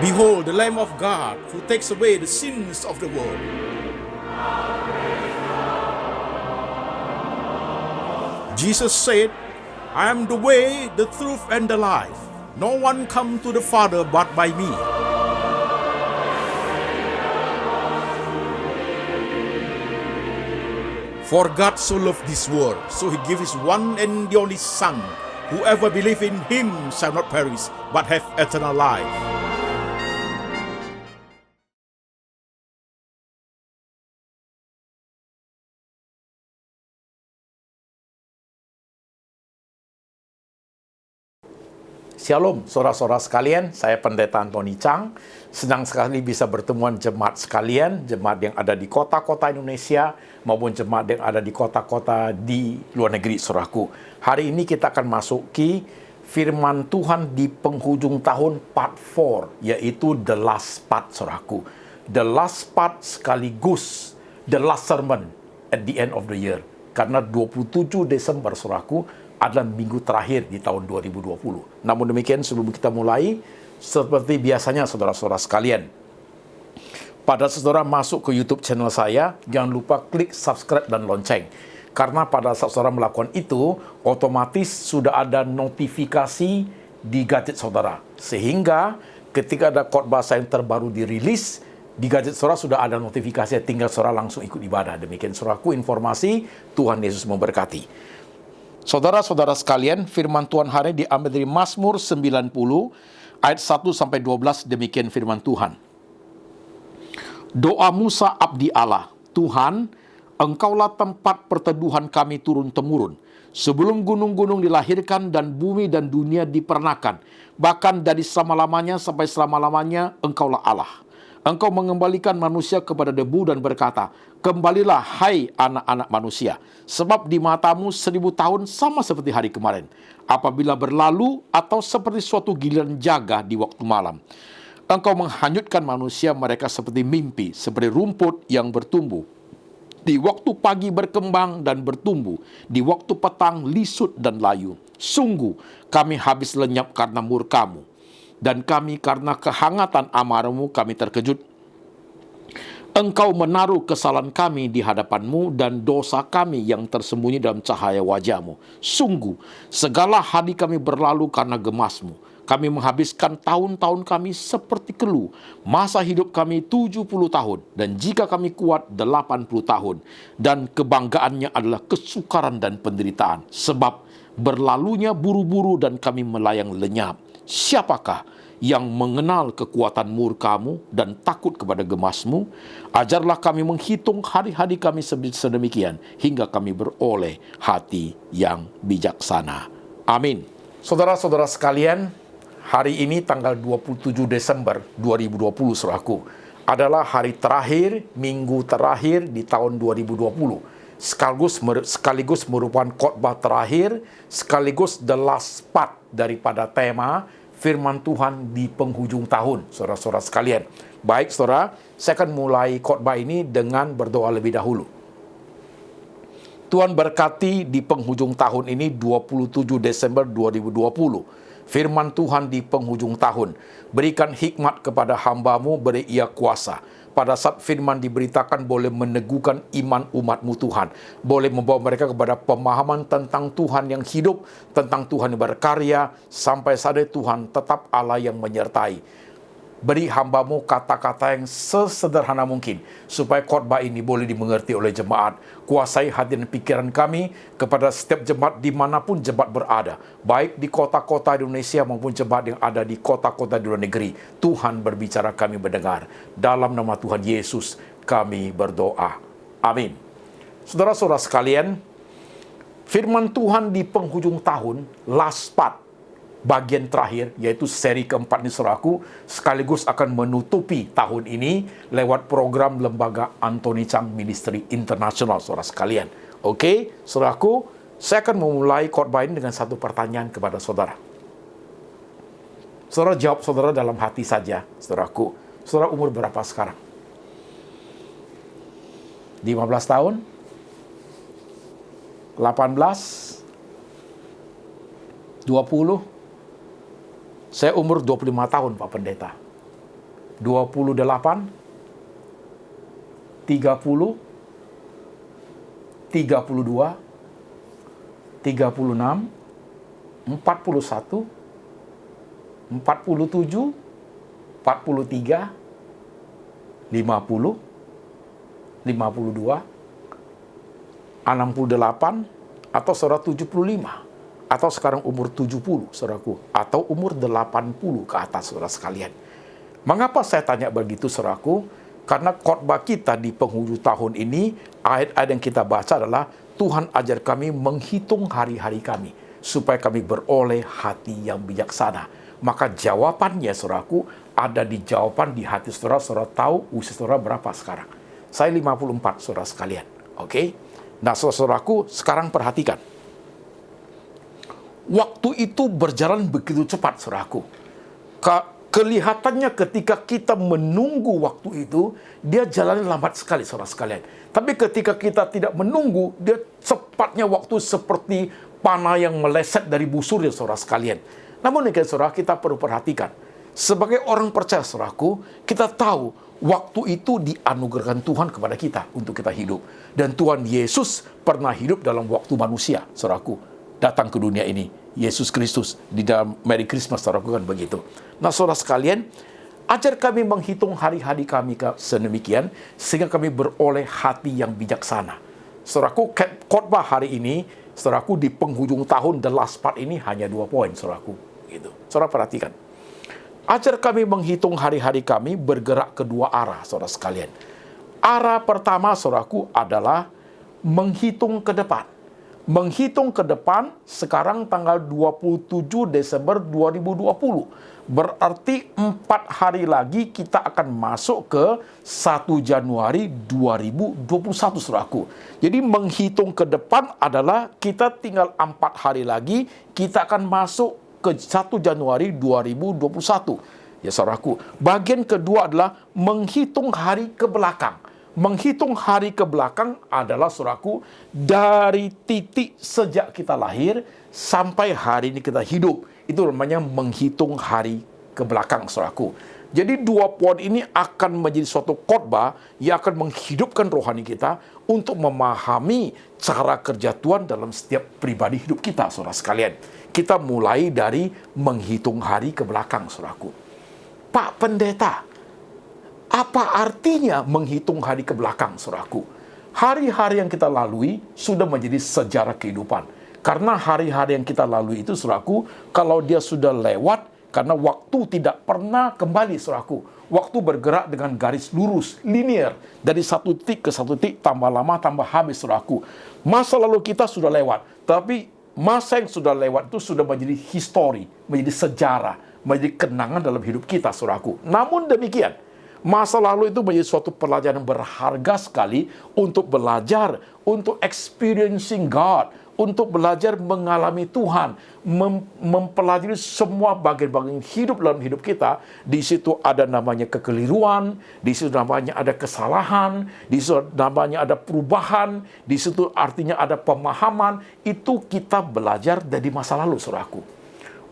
Behold, the Lamb of God who takes away the sins of the world. Jesus said, I am the way, the truth, and the life. No one come to the Father but by me. For God so loved this world, so he gave his one and the only Son. Whoever believes in him shall not perish, but have eternal life. Shalom, saudara-saudara sekalian, saya Pendeta Antoni Chang. Senang sekali bisa bertemuan jemaat sekalian, jemaat yang ada di kota-kota Indonesia, maupun jemaat yang ada di kota-kota di luar negeri, saudaraku. Hari ini kita akan masuki firman Tuhan di penghujung tahun part 4, yaitu the last part, saudaraku. The last part sekaligus the last sermon at the end of the year. Karena 27 Desember, saudaraku, adalah minggu terakhir di tahun 2020. Namun demikian, sebelum kita mulai, seperti biasanya saudara-saudara sekalian, pada saudara masuk ke YouTube channel saya, jangan lupa klik subscribe dan lonceng. Karena pada saat saudara melakukan itu, otomatis sudah ada notifikasi di gadget saudara. Sehingga ketika ada khotbah saya yang terbaru dirilis, di gadget saudara sudah ada notifikasi, tinggal saudara langsung ikut ibadah. Demikian saudaraku informasi, Tuhan Yesus memberkati. Saudara-saudara sekalian, firman Tuhan hari ini diambil dari Mazmur 90 ayat 1-12, demikian firman Tuhan. Doa Musa abdi Allah, Tuhan, Engkaulah tempat perteduhan kami turun-temurun. Sebelum gunung-gunung dilahirkan dan bumi dan dunia dipernakan, bahkan dari selama-lamanya sampai selama-lamanya Engkaulah Allah. Engkau mengembalikan manusia kepada debu dan berkata, kembalilah hai anak-anak manusia, sebab di matamu 1000 tahun sama seperti hari kemarin, apabila berlalu atau seperti suatu giliran jaga di waktu malam. Engkau menghanyutkan manusia mereka seperti mimpi, seperti rumput yang bertumbuh. Di waktu pagi berkembang dan bertumbuh, di waktu petang lisut dan layu. Sungguh kami habis lenyap karena murka-Mu, dan kami karena kehangatan amarah-Mu kami terkejut. Engkau menaruh kesalahan kami di hadapan-Mu dan dosa kami yang tersembunyi dalam cahaya wajah-Mu. Sungguh, segala hari kami berlalu karena gemas-Mu. Kami menghabiskan tahun-tahun kami seperti keluh. Masa hidup kami 70 tahun, dan jika kami kuat 80 tahun. Dan kebanggaannya adalah kesukaran dan penderitaan, sebab berlalunya buru-buru dan kami melayang lenyap. Siapakah yang mengenal kekuatan murka-Mu dan takut kepada gemas-Mu? Ajarlah kami menghitung hari-hari kami sedemikian, hingga kami beroleh hati yang bijaksana. Amin. Saudara-saudara sekalian, hari ini tanggal 27 Desember 2020, saudaraku, adalah hari terakhir, minggu terakhir di tahun 2020. Sekaligus merupakan khotbah terakhir, sekaligus the last part daripada tema firman Tuhan di penghujung tahun, saudara-saudara sekalian. Baik, saudara, saya akan mulai khotbah ini dengan berdoa lebih dahulu. Tuhan berkati di penghujung tahun ini, 27 Desember 2020. Firman Tuhan di penghujung tahun. Berikan hikmat kepada hamba-Mu, beri ia kuasa. Pada saat firman diberitakan, boleh meneguhkan iman umat-Mu Tuhan. Boleh membawa mereka kepada pemahaman tentang Tuhan yang hidup, tentang Tuhan yang berkarya, sampai saat Tuhan tetap Allah yang menyertai. Beri hamba-Mu kata-kata yang sesederhana mungkin, supaya khotbah ini boleh dimengerti oleh jemaat. Kuasai hati dan pikiran kami kepada setiap jemaat dimanapun jemaat berada, baik di kota-kota Indonesia maupun jemaat yang ada di kota-kota di luar negeri. Tuhan berbicara, kami mendengar. Dalam nama Tuhan Yesus kami berdoa. Amin. Saudara-saudara sekalian, firman Tuhan di penghujung tahun, last part, bagian terakhir, yaitu seri keempat ini, saudaraku, sekaligus akan menutupi tahun ini lewat program Lembaga Antoni Chang Ministry International, saudara sekalian. Oke, saudaraku, saya akan memulai khotbah ini dengan satu pertanyaan kepada saudara. Saudara jawab saudara dalam hati saja, saudaraku. Saudara umur berapa sekarang? 15 tahun? 18? 20? Saya umur 25 tahun, Pak Pendeta. 28, 30, 32, 36, 41, 47, 43, 50, 52, 68, atau saudara 75, atau sekarang umur 70, saudaraku, atau umur 80 ke atas, saudara sekalian. Mengapa saya tanya begitu, saudaraku? Karena khotbah kita di penghujung tahun ini, ayat-ayat yang kita baca adalah Tuhan ajar kami menghitung hari-hari kami, supaya kami beroleh hati yang bijaksana. Maka jawabannya, saudaraku, ada di jawaban di hati saudara. Saudara tahu usia saudara berapa sekarang? Saya 54, saudara sekalian. Oke? Nah, saudaraku, sekarang perhatikan. Waktu itu berjalan begitu cepat, saudaraku. Kelihatannya ketika kita menunggu waktu itu, dia jalan lambat sekali, saudara sekalian. Tapi ketika kita tidak menunggu, dia cepatnya waktu seperti panah yang meleset dari busurnya, saudara sekalian. Namun, saudara, kita perlu perhatikan. Sebagai orang percaya, saudaraku, kita tahu waktu itu dianugerahkan Tuhan kepada kita untuk kita hidup. Dan Tuhan Yesus pernah hidup dalam waktu manusia, saudaraku, datang ke dunia ini. Yesus Kristus di dalam Merry Christmas, saudaraku, kan begitu. Nah, saudara sekalian, ajar kami menghitung hari-hari kami sedemikian sehingga kami beroleh hati yang bijaksana. Saudaraku, khotbah hari ini, saudaraku, di penghujung tahun, the last part ini hanya 2 poin, saudaraku. Gitu. Saudara perhatikan. Ajar kami menghitung hari-hari kami bergerak ke 2 arah, saudara sekalian. Arah pertama, saudaraku, adalah menghitung ke depan. Menghitung ke depan sekarang tanggal 27 Desember 2020. Berarti 4 hari lagi kita akan masuk ke 1 Januari 2021, saudaraku. Jadi menghitung ke depan adalah kita tinggal 4 hari lagi kita akan masuk ke 1 Januari 2021. Ya, saudaraku. Bagian kedua adalah menghitung hari ke belakang. Menghitung hari ke belakang adalah, saudaraku, dari titik sejak kita lahir sampai hari ini kita hidup. Itu namanya menghitung hari ke belakang, saudaraku. Jadi 2 poin ini akan menjadi suatu khotbah yang akan menghidupkan rohani kita untuk memahami cara kerja Tuhan dalam setiap pribadi hidup kita, saudara sekalian. Kita mulai dari menghitung hari ke belakang, saudaraku. Pak Pendeta, apa artinya menghitung hari ke belakang, saudaraku? Hari-hari yang kita lalui sudah menjadi sejarah kehidupan. Karena hari-hari yang kita lalui itu, saudaraku, kalau dia sudah lewat, karena waktu tidak pernah kembali, saudaraku. Waktu bergerak dengan garis lurus, linear, dari satu titik ke satu titik, tambah lama, tambah habis, saudaraku. Masa lalu kita sudah lewat, tapi masa yang sudah lewat itu sudah menjadi histori, menjadi sejarah, menjadi kenangan dalam hidup kita, saudaraku. Namun demikian, masa lalu itu menjadi suatu pelajaran yang berharga sekali untuk belajar, untuk experiencing God, untuk belajar mengalami Tuhan, mempelajari semua bagian-bagian hidup dalam hidup kita. Di situ ada namanya kekeliruan, di situ namanya ada kesalahan, di situ namanya ada perubahan, di situ artinya ada pemahaman. Itu kita belajar dari masa lalu, saudaraku.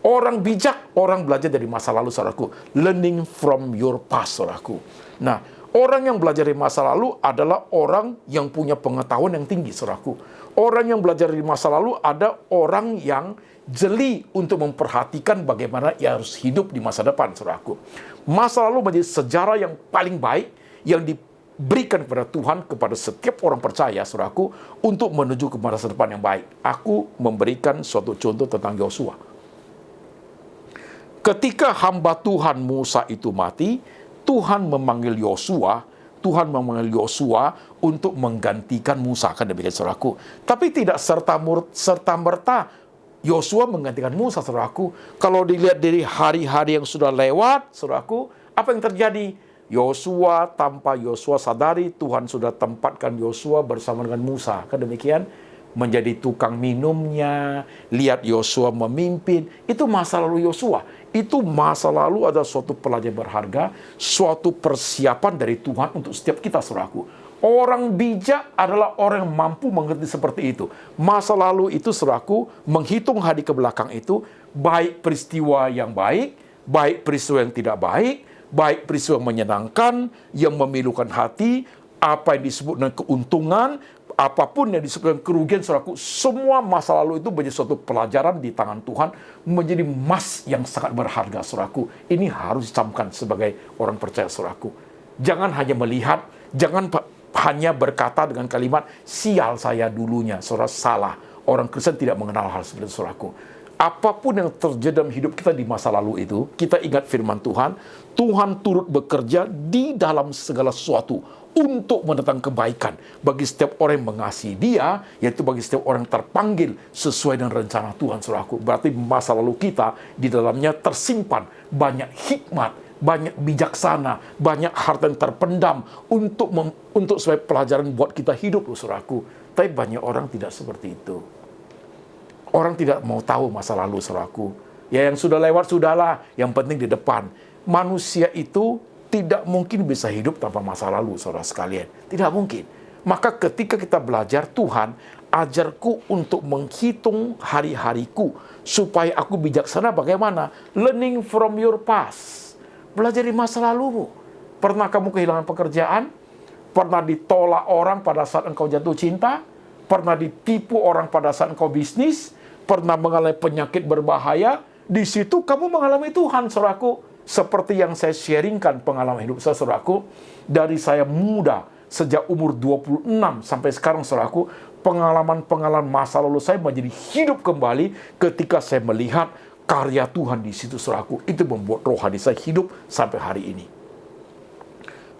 Orang bijak, orang belajar dari masa lalu, saudaraku. Learning from your past, saudaraku. Nah, orang yang belajar dari masa lalu adalah orang yang punya pengetahuan yang tinggi, saudaraku. Orang yang belajar dari masa lalu ada orang yang jeli untuk memperhatikan bagaimana ia harus hidup di masa depan, saudaraku. Masa lalu menjadi sejarah yang paling baik yang diberikan kepada Tuhan kepada setiap orang percaya, saudaraku, untuk menuju ke masa depan yang baik. Aku memberikan suatu contoh tentang Yosua. Ketika hamba Tuhan Musa itu mati, Tuhan memanggil Yosua untuk menggantikan Musa, kan demikian, saudaraku. Tapi tidak serta-merta Yosua menggantikan Musa, saudaraku. Kalau dilihat dari hari-hari yang sudah lewat, saudaraku, apa yang terjadi? Yosua, tanpa Yosua sadari, Tuhan sudah tempatkan Yosua bersama dengan Musa, kan demikian? Menjadi tukang minumnya, lihat Yosua memimpin. Itu masa lalu Yosua. Itu masa lalu ada suatu pelajaran berharga, suatu persiapan dari Tuhan untuk setiap kita, saudaraku. Orang bijak adalah orang yang mampu mengerti seperti itu. Masa lalu itu, saudaraku, menghitung hari ke belakang itu, baik peristiwa yang baik, baik peristiwa yang tidak baik, baik peristiwa menyenangkan, yang memilukan hati, apa yang disebut dengan keuntungan, apapun yang disebut dengan kerugian, saudaraku, semua masa lalu itu menjadi suatu pelajaran di tangan Tuhan, menjadi emas yang sangat berharga, saudaraku. Ini harus dicamkan sebagai orang percaya, saudaraku. Jangan hanya melihat, jangan hanya berkata dengan kalimat, sial saya dulunya, saudara, salah. Orang Kristen tidak mengenal hal seperti itu, saudaraku. Apapun yang terjadi dalam hidup kita di masa lalu itu, kita ingat firman Tuhan, Tuhan turut bekerja di dalam segala sesuatu untuk mendatangkan kebaikan bagi setiap orang yang mengasihi Dia, yaitu bagi setiap orang yang terpanggil sesuai dengan rencana Tuhan, saudaraku. Berarti masa lalu kita di dalamnya tersimpan banyak hikmat, banyak bijaksana, banyak harta yang terpendam untuk sebagai pelajaran buat kita hidup, saudaraku. Tapi banyak orang tidak seperti itu. Orang tidak mau tahu masa lalu, saudaraku. Ya, yang sudah lewat, sudahlah. Yang penting di depan. Manusia itu tidak mungkin bisa hidup tanpa masa lalu, saudara sekalian. Tidak mungkin. Maka ketika kita belajar, Tuhan, ajarku untuk menghitung hari-hariku, supaya aku bijaksana bagaimana? Learning from your past. Belajar di masa lalumu. Pernah kamu kehilangan pekerjaan? Pernah ditolak orang pada saat engkau jatuh cinta? Pernah ditipu orang pada saat engkau bisnis? Pernah mengalami penyakit berbahaya? Di situ kamu mengalami Tuhan, saudaraku. Seperti yang saya sharingkan pengalaman hidup saya, saudaraku. Dari saya muda, sejak umur 26 sampai sekarang, saudaraku, pengalaman-pengalaman masa lalu saya menjadi hidup kembali ketika saya melihat karya Tuhan di situ, saudaraku. Itu membuat rohani saya hidup sampai hari ini.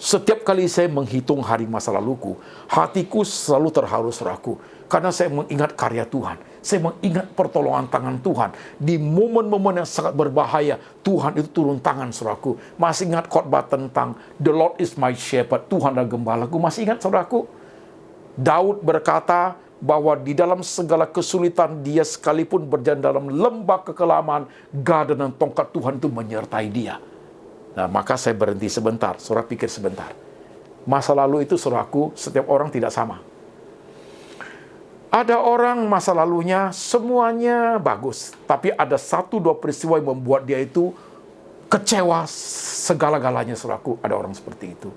Setiap kali saya menghitung hari masa laluku, hatiku selalu terharu, saudaraku. Karena saya mengingat karya Tuhan. Saya mengingat pertolongan tangan Tuhan. Di momen-momen yang sangat berbahaya, Tuhan itu turun tangan, saudaraku. Masih ingat khotbah tentang The Lord is my shepherd, Tuhan adalah gembalaku. Masih ingat, saudaraku? Daud berkata bahwa di dalam segala kesulitan, dia sekalipun berjalan dalam lembah kekelaman, gada dan tongkat Tuhan itu menyertai dia. Nah, maka saya berhenti sebentar. Saudara pikir sebentar. Masa lalu itu, saudaraku, setiap orang tidak sama. Ada orang masa lalunya semuanya bagus, tapi ada 1-2 peristiwa yang membuat dia itu kecewa segala-galanya, saudaraku. Ada orang seperti itu.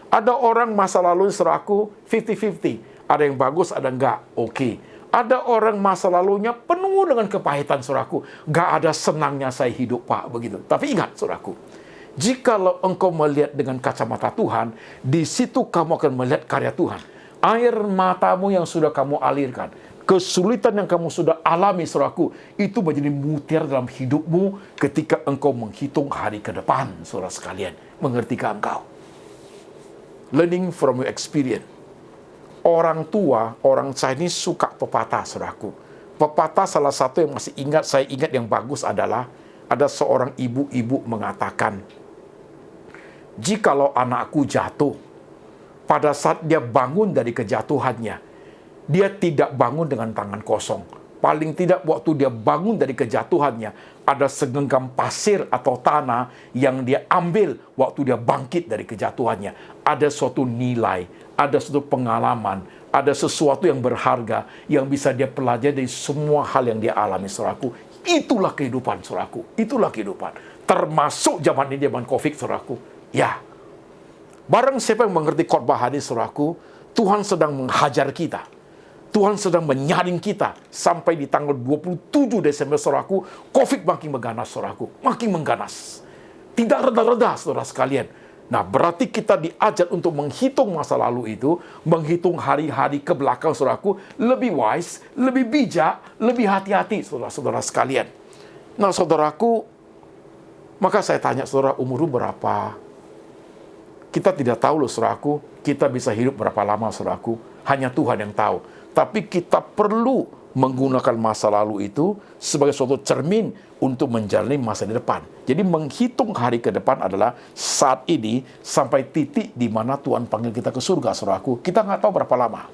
Ada orang masa lalu, saudaraku, 50-50. Ada yang bagus, ada enggak. Oke. Ada orang masa lalunya penuh dengan kepahitan, saudaraku. Enggak ada senangnya saya hidup, Pak, begitu. Tapi ingat, saudaraku, jikalau engkau melihat dengan kacamata Tuhan, di situ kamu akan melihat karya Tuhan. Air matamu yang sudah kamu alirkan, kesulitan yang kamu sudah alami, saudaraku, itu menjadi mutiara dalam hidupmu ketika engkau menghitung hari ke depan, saudara sekalian. Mengertikah engkau? Learning from your experience. Orang tua, orang Chinese suka pepatah, saudaraku. Pepatah salah satu yang masih ingat, saya ingat yang bagus adalah, ada seorang ibu-ibu mengatakan, jikalau anakku jatuh, pada saat dia bangun dari kejatuhannya, dia tidak bangun dengan tangan kosong. Paling tidak waktu dia bangun dari kejatuhannya, ada segenggam pasir atau tanah yang dia ambil waktu dia bangkit dari kejatuhannya. Ada suatu nilai, ada suatu pengalaman, ada sesuatu yang berharga yang bisa dia pelajari dari semua hal yang dia alami, saudaraku. Itulah kehidupan, saudaraku. Itulah kehidupan. Termasuk zaman ini, zaman COVID, saudaraku. Ya. Barang siapa yang mengerti khotbah hadis, saudaraku, Tuhan sedang menghajar kita. Tuhan sedang menyaring kita. Sampai di tanggal 27 Desember, saudaraku, COVID makin mengganas, saudaraku. Makin mengganas. Tidak reda-reda, saudara sekalian. Nah, berarti kita diajar untuk menghitung masa lalu itu, menghitung hari-hari ke belakang, saudaraku, lebih wise, lebih bijak, lebih hati-hati, saudara-saudara sekalian. Nah, saudaraku, maka saya tanya, saudara, umurmu berapa? Kita tidak tahu loh, saudaraku, kita bisa hidup berapa lama, saudaraku. Hanya Tuhan yang tahu. Tapi kita perlu menggunakan masa lalu itu sebagai suatu cermin untuk menjalani masa di depan. Jadi menghitung hari ke depan adalah saat ini sampai titik di mana Tuhan panggil kita ke surga, saudaraku. Kita nggak tahu berapa lama.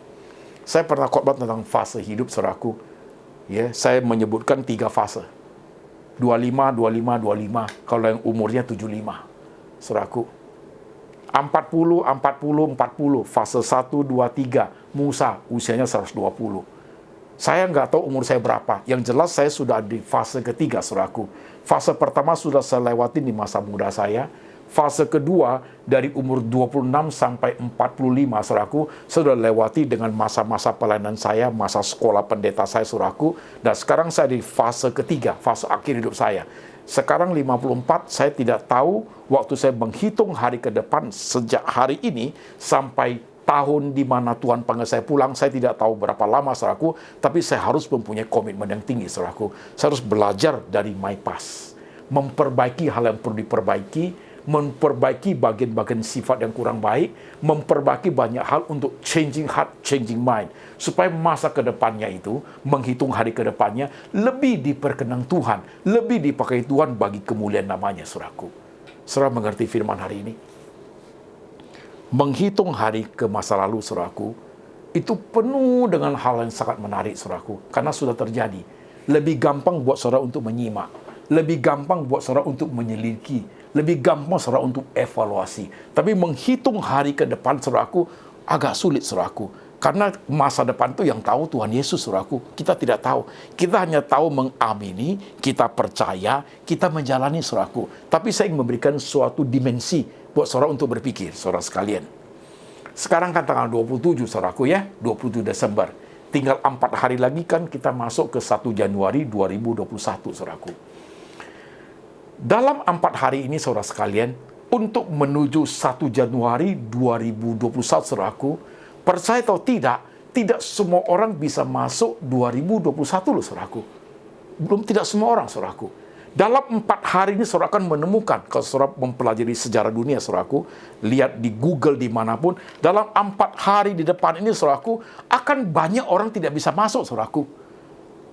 Saya pernah khotbah tentang fase hidup, saudaraku. Ya, saya menyebutkan 3 fase. 25, 25, 25. Kalau yang umurnya 75, saudaraku. 40, 40, 40. Fase 1, 2, 3. Musa, usianya 120. Saya nggak tahu umur saya berapa. Yang jelas saya sudah di fase ketiga, saudaraku. Fase pertama sudah saya lewati di masa muda saya. Fase kedua dari umur 26 sampai 45, saudaraku, saya sudah lewati dengan masa-masa pelayanan saya, masa sekolah pendeta saya, saudaraku. Dan sekarang saya di fase ketiga, fase akhir hidup saya. Sekarang 54, saya tidak tahu waktu saya menghitung hari ke depan sejak hari ini sampai tahun di mana Tuhan panggil saya pulang, saya tidak tahu berapa lama, saudaraku, tapi saya harus mempunyai komitmen yang tinggi, saudaraku. Saya harus belajar dari my past, memperbaiki hal yang perlu diperbaiki, memperbaiki bagian-bagian sifat yang kurang baik, memperbaiki banyak hal untuk changing heart, changing mind, supaya masa ke depannya itu, menghitung hari ke depannya, lebih diperkenan Tuhan, lebih dipakai Tuhan bagi kemuliaan namanya, saudaraku. Saudara mengerti firman hari ini? Menghitung hari ke masa lalu, saudaraku, itu penuh dengan hal yang sangat menarik, saudaraku, karena sudah terjadi. Lebih gampang buat saudara untuk menyimak, lebih gampang buat saudara untuk menyelidiki, lebih gampang saudara untuk evaluasi. Tapi menghitung hari ke depan, saudaraku, agak sulit, saudaraku. Karena masa depan itu yang tahu Tuhan Yesus, saudaraku. Kita tidak tahu. Kita hanya tahu mengamini, kita percaya, kita menjalani, saudaraku. Tapi saya ingin memberikan suatu dimensi buat saudara untuk berpikir, saudara sekalian. Sekarang kan tanggal 27, saudaraku ya, 27 Desember. Tinggal 4 hari lagi kan kita masuk ke 1 Januari 2021, saudaraku. Dalam 4 hari ini, saudara sekalian, untuk menuju 1 Januari 2021, saudaraku, percaya atau tidak, tidak semua orang bisa masuk 2021 loh, saudaraku. Belum tidak semua orang, saudaraku. Dalam 4 hari ini, saudara akan menemukan, kalau saudara mempelajari sejarah dunia, saudaraku, lihat di Google dimanapun, dalam 4 hari di depan ini, saudaraku, akan banyak orang tidak bisa masuk, saudaraku.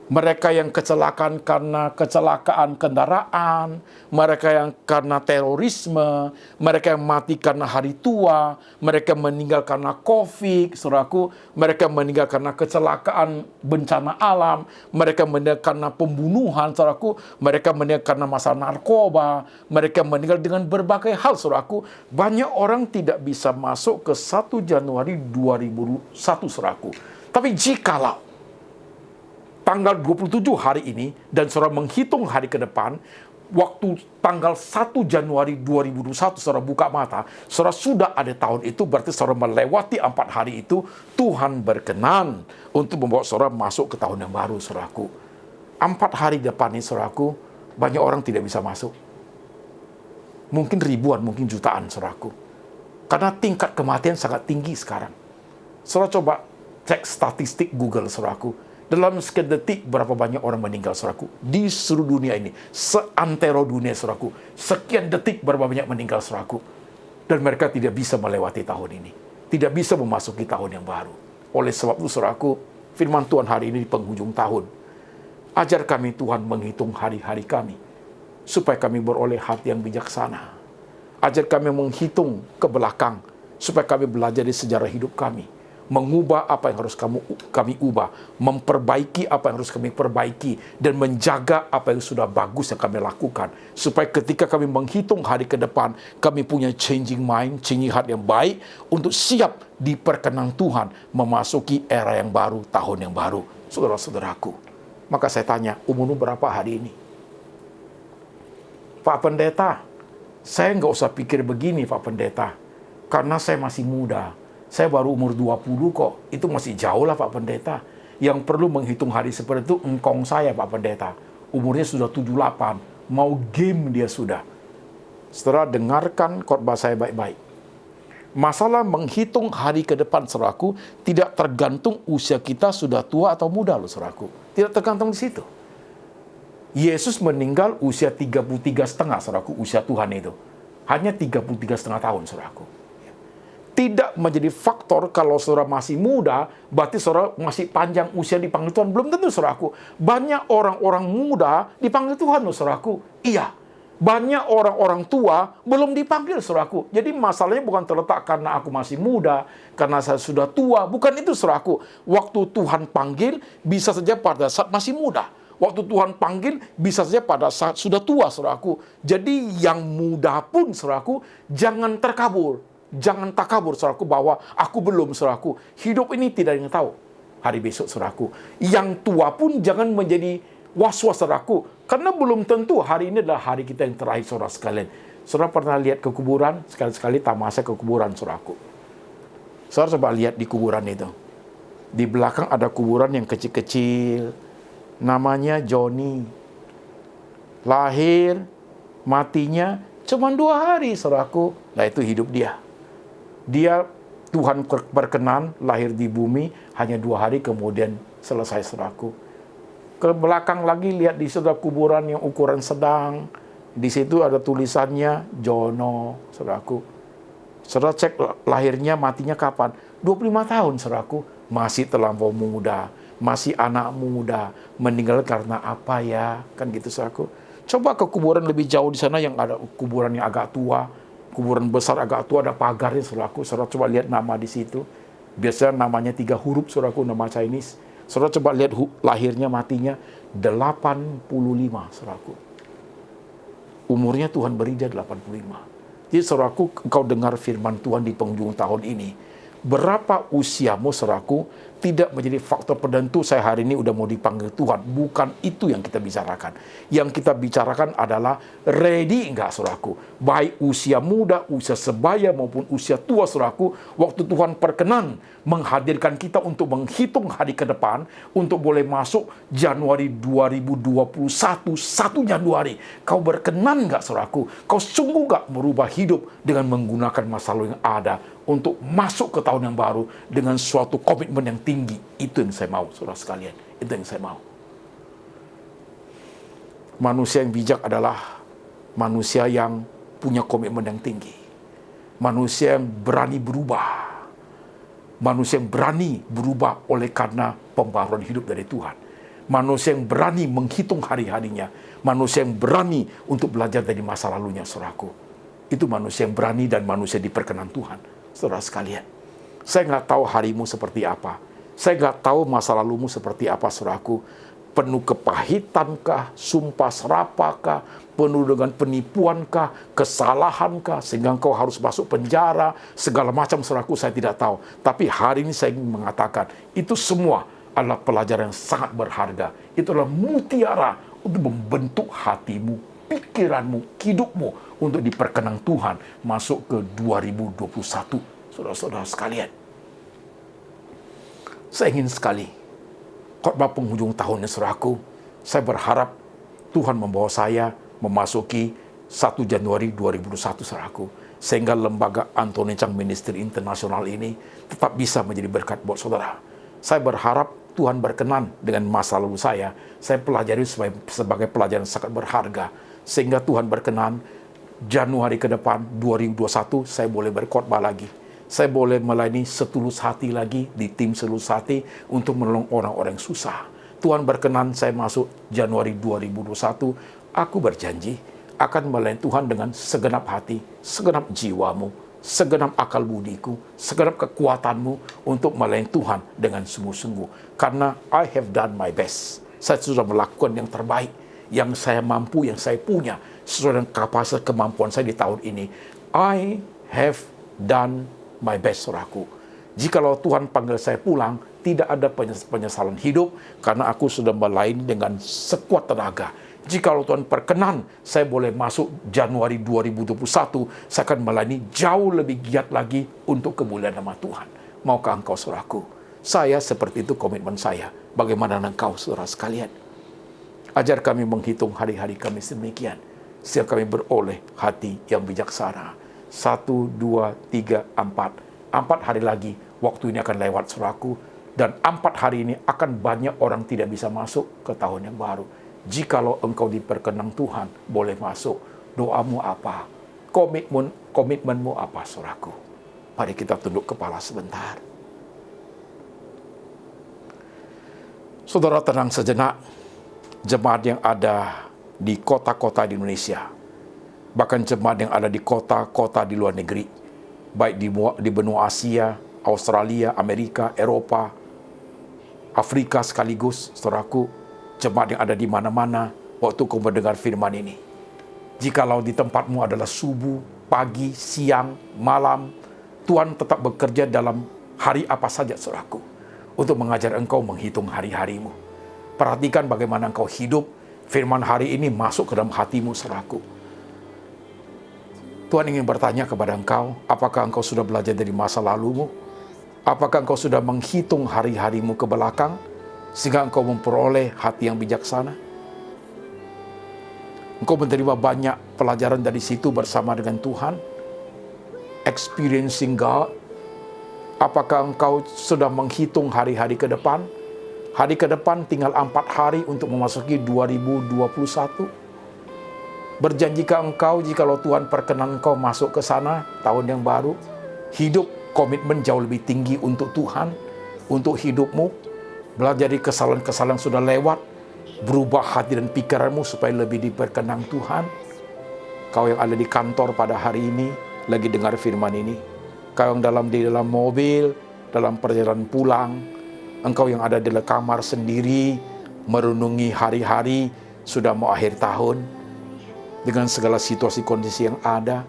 Mereka yang kecelakaan karena kecelakaan kendaraan, mereka yang karena terorisme, mereka yang mati karena hari tua, mereka meninggal karena COVID, saudaraku, mereka meninggal karena kecelakaan bencana alam, mereka meninggal karena pembunuhan, saudaraku, mereka meninggal karena masalah narkoba, mereka meninggal dengan berbagai hal, saudaraku. Banyak orang tidak bisa masuk ke 1 Januari 2001, saudaraku. Tapi jikalau tanggal 27 hari ini, dan saudara menghitung hari ke depan, waktu tanggal 1 Januari 2021, saudara buka mata, saudara sudah ada tahun itu, berarti saudara melewati 4 hari itu, Tuhan berkenan untuk membawa saudara masuk ke tahun yang baru, saudaraku. 4 hari depan ini, saudaraku, banyak orang tidak bisa masuk. Mungkin ribuan, mungkin jutaan, saudaraku. Karena tingkat kematian sangat tinggi sekarang. Saudara coba cek statistik Google, saudaraku. Dalam sekian detik, berapa banyak orang meninggal, saudaraku, di seluruh dunia ini, seantero dunia, saudaraku. Sekian detik, berapa banyak meninggal, saudaraku. Dan mereka tidak bisa melewati tahun ini. Tidak bisa memasuki tahun yang baru. Oleh sebab itu, saudaraku, firman Tuhan hari ini di penghujung tahun. Ajar kami, Tuhan, menghitung hari-hari kami, supaya kami beroleh hati yang bijaksana. Ajar kami menghitung ke belakang, supaya kami belajar dari sejarah hidup kami. Mengubah apa yang harus kami ubah, memperbaiki apa yang harus kami perbaiki, dan menjaga apa yang sudah bagus yang kami lakukan, supaya ketika kami menghitung hari ke depan, kami punya changing mind, changing heart yang baik, untuk siap diperkenan Tuhan memasuki era yang baru, tahun yang baru, saudara-saudaraku. Maka saya tanya, umurmu berapa hari ini? Pak Pendeta, saya nggak usah pikir begini, Pak Pendeta, karena saya masih muda. Saya baru umur 20 kok. Itu masih jauh lah, Pak Pendeta. Yang perlu menghitung hari seperti itu engkong saya, Pak Pendeta. Umurnya sudah 78. Mau game dia sudah. Setelah dengarkan khotbah saya baik-baik. Masalah menghitung hari ke depan, saudaraku, tidak tergantung usia kita sudah tua atau muda loh, saudaraku. Tidak tergantung di situ. Yesus meninggal usia 33,5, saudaraku, usia Tuhan itu. Hanya 33,5 tahun, saudaraku. Tidak menjadi faktor kalau saudara masih muda, berarti saudara masih panjang usia dipanggil Tuhan. Belum tentu, saudaraku. Banyak orang-orang muda dipanggil Tuhan, loh, saudaraku. Iya. Banyak orang-orang tua belum dipanggil, saudaraku. Jadi masalahnya bukan terletak karena aku masih muda, karena saya sudah tua. Bukan itu, saudaraku. Waktu Tuhan panggil, bisa saja pada saat masih muda. Waktu Tuhan panggil, bisa saja pada saat sudah tua, saudaraku. Jadi yang muda pun, saudaraku, jangan terkabur. Jangan takabur, saudaraku, bahwa aku belum, saudaraku. Hidup ini tidak ada yang tahu hari besok, saudaraku. Yang tua pun jangan menjadi Was-was saudaraku, karena belum tentu hari ini adalah hari kita yang terakhir saudara sekalian. Saudara pernah lihat ke kuburan? Sekali-sekali tamasya ke kuburan saudaraku. Saudara coba lihat di kuburan itu. Di belakang ada kuburan yang kecil-kecil. Namanya Johnny. Lahir, matinya cuma 2 hari saudaraku. Nah itu hidup dia. Dia Tuhan berkenan lahir di bumi hanya 2 hari kemudian selesai saudaraku. Ke belakang lagi lihat di sebelah kuburan yang ukuran sedang. Di situ ada tulisannya Jono, saudaraku. Saudara cek lahirnya matinya kapan? 25 tahun, saudaraku. Masih terlampau muda, masih anak muda. Meninggal karena apa ya? Kan gitu, saudaraku. Coba ke kuburan lebih jauh di sana yang ada kuburan yang agak tua. Kuburan besar agak tua, ada pagarnya, saudaraku. Saudara coba lihat nama di situ. Biasanya namanya 3 huruf, saudaraku, nama Chinese. Saudara coba lihat lahirnya, matinya 85, saudaraku. Umurnya Tuhan beri dia 85. Jadi saudaraku, engkau dengar firman Tuhan di penghujung tahun ini. Berapa usiamu, saudaraku, tidak menjadi faktor penentu saya hari ini udah mau dipanggil Tuhan. Bukan itu yang kita bicarakan. Yang kita bicarakan adalah ready enggak, saudaraku. Baik usia muda, usia sebaya maupun usia tua, saudaraku. Waktu Tuhan perkenan menghadirkan kita untuk menghitung hari ke depan, untuk boleh masuk Januari 2021, 1 Januari. Kau berkenan enggak, saudaraku? Kau sungguh enggak merubah hidup dengan menggunakan masa lalu yang ada untuk masuk ke tahun yang baru dengan suatu komitmen yang tinggi. Itu yang saya mau, saudara sekalian. Itu yang saya mau. Manusia yang bijak adalah manusia yang punya komitmen yang tinggi. Manusia yang berani berubah. Manusia yang berani berubah oleh karena pembaruan hidup dari Tuhan. Manusia yang berani menghitung hari-harinya. Manusia yang berani untuk belajar dari masa lalunya, saudaraku. Itu manusia yang berani dan manusia diperkenan Tuhan. Saudara sekalian, saya nggak tahu harimu seperti apa. Saya nggak tahu masa lalumu seperti apa, saudaraku. Penuh kepahitankah, sumpah serapakah, penuh dengan penipuankah, kesalahankah, sehingga engkau harus masuk penjara, segala macam, saudaraku, saya tidak tahu. Tapi hari ini saya ingin mengatakan, itu semua adalah pelajaran yang sangat berharga. Itu adalah mutiara untuk membentuk hatimu, pikiranmu, hidupmu, untuk diperkenan Tuhan masuk ke 2021. Saudara-saudara sekalian, saya ingin sekali khotbah penghujung tahunnya, saudaraku, saya berharap Tuhan membawa saya memasuki 1 Januari 2021, saudaraku, sehingga lembaga Anthony Chang Ministry Internasional ini tetap bisa menjadi berkat buat saudara. Saya berharap Tuhan berkenan dengan masa lalu saya pelajari sebagai pelajaran sangat berharga, sehingga Tuhan berkenan Januari ke depan 2021 saya boleh berkhotbah lagi. Saya boleh melayani setulus hati lagi di tim setulus hati untuk menolong orang-orang yang susah. Tuhan berkenan saya masuk Januari 2021, aku berjanji akan melayani Tuhan dengan segenap hati, segenap jiwamu, segenap akal budiku, segenap kekuatanmu untuk melayani Tuhan dengan sungguh-sungguh. Karena I have done my best. Saya sudah melakukan yang terbaik, yang saya mampu, yang saya punya, sesuai dengan kapasitas kemampuan saya di tahun ini. I have done my best, saudaraku. Jikalau Tuhan panggil saya pulang, tidak ada penyesalan hidup, karena aku sudah melayani dengan sekuat tenaga. Jikalau Tuhan perkenan, saya boleh masuk Januari 2021, saya akan melayani jauh lebih giat lagi untuk kemuliaan nama Tuhan. Maukah engkau, saudaraku? Saya seperti itu komitmen saya. Bagaimana engkau, saudara sekalian? Ajar kami menghitung hari-hari kami sedemikian, sehingga kami beroleh hati yang bijaksana. 1, 2, 3, 4. 4 hari lagi, waktu ini akan lewat, saudaraku. Dan 4 hari ini akan banyak orang tidak bisa masuk ke tahun yang baru. Jikalau engkau diperkenan Tuhan, boleh masuk. Doamu apa? Komitmenmu apa, saudaraku? Mari kita tunduk kepala sebentar. Saudara tenang sejenak. Jemaat yang ada di kota-kota di Indonesia, bahkan jemaat yang ada di kota-kota di luar negeri, baik di benua Asia, Australia, Amerika, Eropa, Afrika sekaligus, saudaraku, jemaat yang ada di mana-mana waktu kau mendengar firman ini. Jikalau di tempatmu adalah subuh, pagi, siang, malam, Tuhan tetap bekerja dalam hari apa saja, saudaraku, untuk mengajar engkau menghitung hari-harimu. Perhatikan bagaimana engkau hidup. Firman hari ini masuk ke dalam hatimu, saudaraku. Tuhan ingin bertanya kepada engkau, apakah engkau sudah belajar dari masa lalumu? Apakah engkau sudah menghitung hari-harimu ke belakang, sehingga engkau memperoleh hati yang bijaksana? Engkau menerima banyak pelajaran dari situ bersama dengan Tuhan. Experiencing God. Apakah engkau sudah menghitung hari-hari ke depan? Hari ke depan tinggal 4 hari untuk memasuki 2021. Berjanjikah engkau jikalau Tuhan perkenan engkau masuk ke sana tahun yang baru, hidup komitmen jauh lebih tinggi untuk Tuhan, untuk hidupmu, belajar dari kesalahan-kesalahan yang sudah lewat, berubah hati dan pikiranmu supaya lebih diperkenan Tuhan. Kau yang ada di kantor pada hari ini, lagi dengar firman ini. Kau yang di dalam mobil, dalam perjalanan pulang, engkau yang ada di dalam kamar sendiri, merenungi hari-hari, sudah mau akhir tahun, dengan segala situasi kondisi yang ada,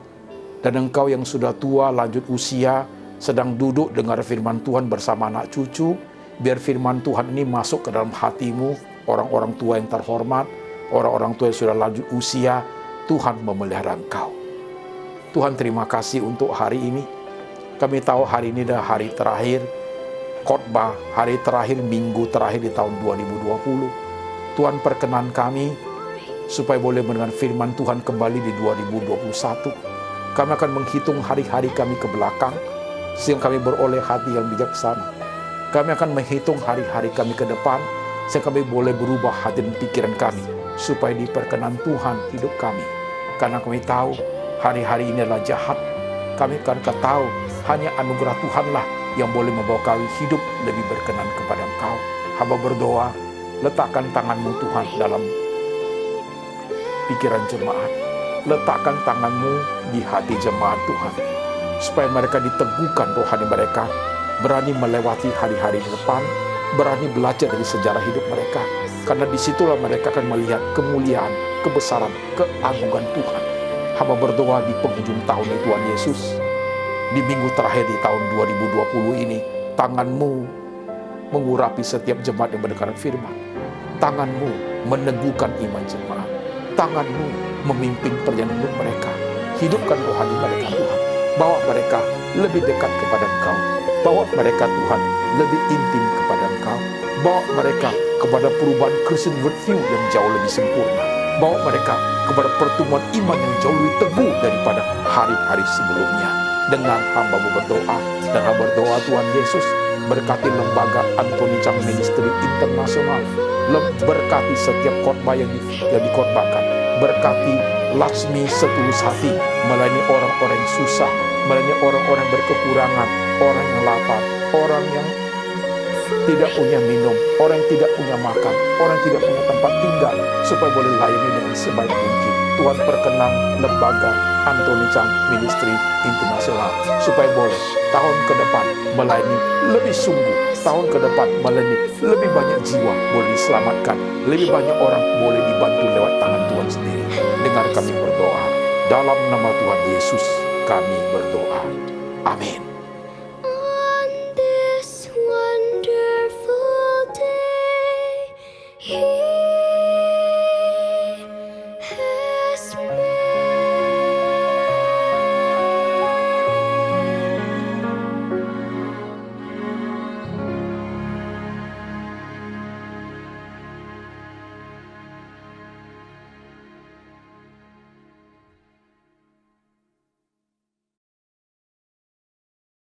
dan engkau yang sudah tua, lanjut usia, sedang duduk dengar firman Tuhan bersama anak cucu, biar firman Tuhan ini masuk ke dalam hatimu, orang-orang tua yang terhormat, orang-orang tua yang sudah lanjut usia, Tuhan memelihara engkau. Tuhan terima kasih untuk hari ini. Kami tahu hari ini adalah hari terakhir khotbah, hari terakhir, minggu terakhir di tahun 2020. Tuhan perkenan kami supaya boleh mendengar firman Tuhan kembali di 2021. Kami akan menghitung hari-hari kami ke belakang, sehingga kami beroleh hati yang bijaksana. Kami akan menghitung hari-hari kami ke depan, sehingga kami boleh berubah hati dan pikiran kami, supaya diperkenan Tuhan hidup kami. Karena kami tahu hari-hari ini adalah jahat. Kami akan tahu hanya anugerah Tuhanlah yang boleh membawa kami hidup lebih berkenan kepada Engkau. Hamba berdoa, letakkan tanganmu Tuhan dalam pikiran jemaat. Letakkan tanganmu di hati jemaat Tuhan, supaya mereka diteguhkan rohani mereka, berani melewati hari-hari di depan, berani belajar dari sejarah hidup mereka, karena disitulah mereka akan melihat kemuliaan, kebesaran, keagungan Tuhan. Hamba berdoa di penghujung tahun Tuhan Yesus, di minggu terakhir di tahun 2020 ini, tanganmu mengurapi setiap jemaat yang mendengar firman. Tanganmu meneguhkan iman jemaat. Tanganmu memimpin perjalanan hidup mereka. Hidupkan rohani mereka Tuhan. Bawa mereka lebih dekat kepada Engkau. Bawa mereka Tuhan lebih intim kepada Engkau. Bawa mereka kepada perubahan Christian worldview yang jauh lebih sempurna. Bawa mereka kepada pertumbuhan iman yang jauh lebih teguh daripada hari-hari sebelumnya. Dengan hamba-Mu berdoa, dan hamba berdoa Tuhan Yesus, berkati lembaga Anthony Chang Ministry Internasional, berkati setiap khotbah yang dikhotbahkan, berkati Laksmi setulus hati, melayani orang-orang yang susah, melayani orang-orang yang berkekurangan, orang yang lapar, orang yang tidak punya minum, orang yang tidak punya makan, orang yang tidak punya tempat tinggal, supaya boleh layani dengan sebaik mungkin. Tuhan perkenan lembaga Anthony Chang Ministry Internasional, supaya boleh tahun ke depan melayani lebih sungguh, tahun ke depan melayani lebih banyak jiwa boleh diselamatkan, lebih banyak orang boleh dibantu lewat tangan Tuhan sendiri. Dengar kami berdoa, dalam nama Tuhan Yesus kami berdoa. Amin.